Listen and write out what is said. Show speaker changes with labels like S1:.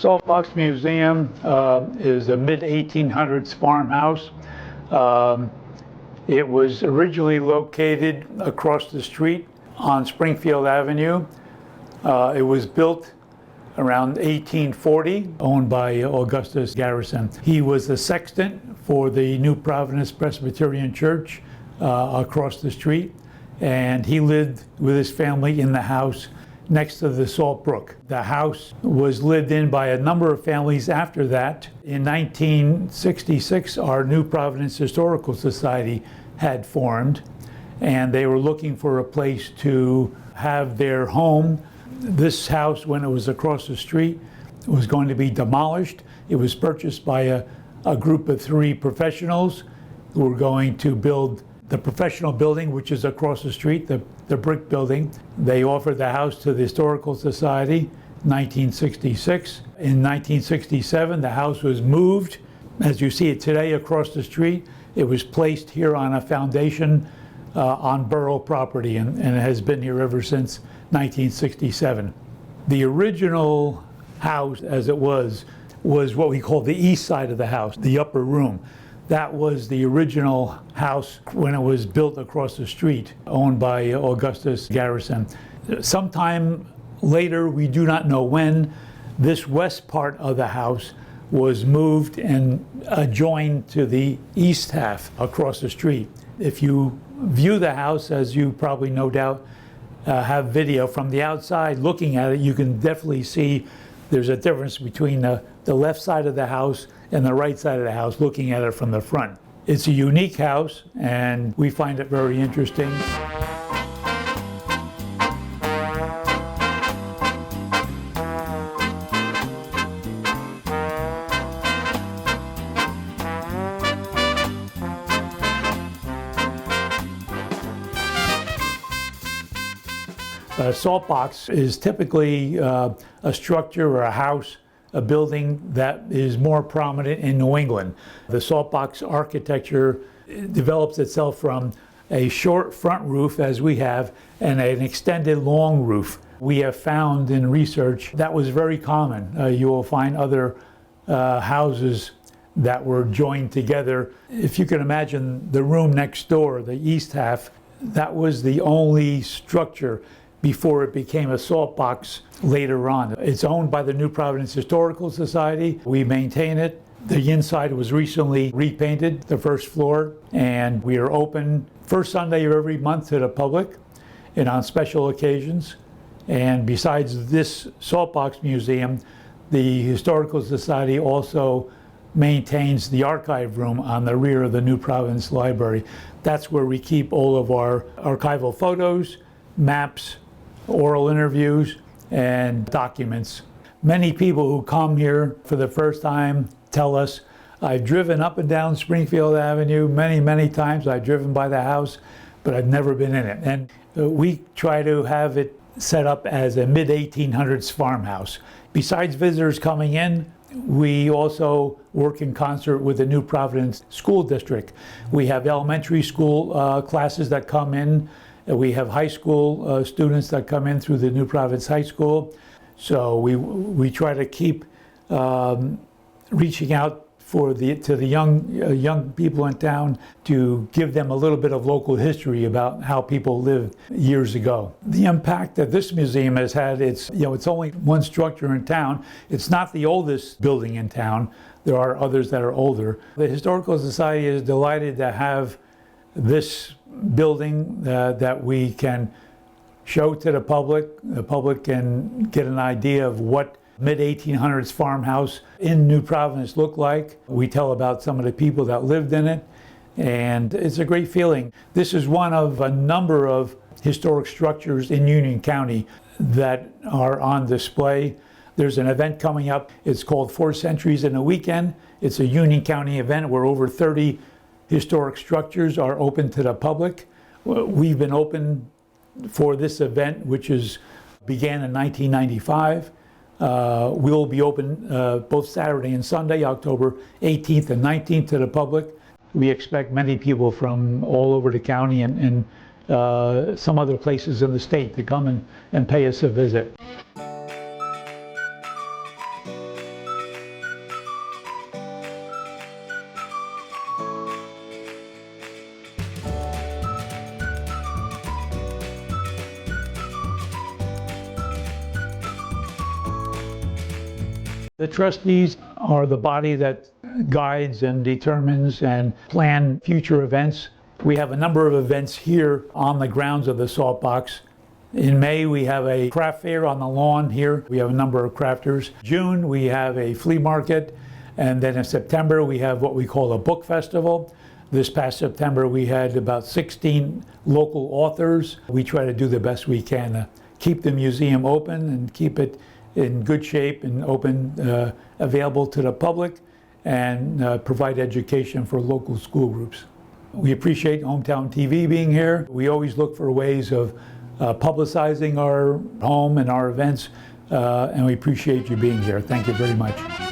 S1: Saltbox Museum is a mid-1800s farmhouse. It was originally located across the street on Springfield Avenue. It was built around 1840, owned by Augustus Garrison. He was the sexton for the New Providence Presbyterian Church across the street, and he lived with his family in the house next to the Salt Brook. The house was lived in by a number of families after that. In 1966, our New Providence Historical Society had formed, and they were looking for a place to have their home. This house, when it was across the street, was going to be demolished. It was purchased by a group of 3 professionals who were going to build the professional building, which is across the street, the brick building. They offered the house to the Historical Society in 1966. In 1967, the house was moved. As you see it today across the street, it was placed here on a foundation on borough property, and it has been here ever since 1967. The original house, as it was what we call the east side of the house, the upper room. That was the original house when it was built across the street, owned by Augustus Garrison. Sometime later, we do not know when, this west part of the house was moved and adjoined to the east half across the street. If you view the house, as you probably no doubt have video from the outside looking at it, you can definitely see there's a difference between the left side of the house and the right side of the house looking at it from the front. It's a unique house, and we find it very interesting. A salt box is typically a structure or a house, a building that is more prominent in New England. The salt box architecture develops itself from a short front roof, as we have, and an extended long roof. We have found in research that was very common. You will find other houses that were joined together. If you can imagine the room next door, the east half, that was the only structure before it became a salt box later on. It's owned by the New Providence Historical Society. We maintain it. The inside was recently repainted, the first floor, and we are open first Sunday of every month to the public and on special occasions. And besides this salt box museum, the Historical Society also maintains the archive room on the rear of the New Providence Library. That's where we keep all of our archival photos, maps, oral interviews, and documents. Many people who come here for the first time tell us, I've driven up and down Springfield Avenue many times. I've driven by the house, but I've never been in it. And we try to have it set up as a mid-1800s farmhouse. Besides visitors coming in, we also work in concert with the New Providence School District. We have elementary school classes that come in. We have high school students that come in through the New Providence High School. So we try to keep reaching out to the young people in town to give them a little bit of local history about how people lived years ago. The impact that this museum has had, it's only one structure in town. It's not the oldest building in town. There are others that are older. The Historical Society is delighted to have this building that we can show to the public. The public can get an idea of what mid-1800s farmhouse in New Providence looked like. We tell about some of the people that lived in it, and it's a great feeling. This is one of a number of historic structures in Union County that are on display. There's an event coming up. It's called 4 Centuries in a Weekend. It's a Union County event where over 30 historic structures are open to the public. We've been open for this event, which began in 1995. We'll be open both Saturday and Sunday, October 18th and 19th to the public. We expect many people from all over the county and some other places in the state to come and pay us a visit. The trustees are the body that guides and determines and plan future events. We have a number of events here on the grounds of the Saltbox. In May, we have a craft fair on the lawn here. We have a number of crafters. June, we have a flea market. And then in September, we have what we call a book festival. This past September, we had about 16 local authors. We try to do the best we can to keep the museum open and keep it in good shape and open, available to the public, and provide education for local school groups. We appreciate Hometown TV being here. We always look for ways of publicizing our home and our events, and we appreciate you being here. Thank you very much.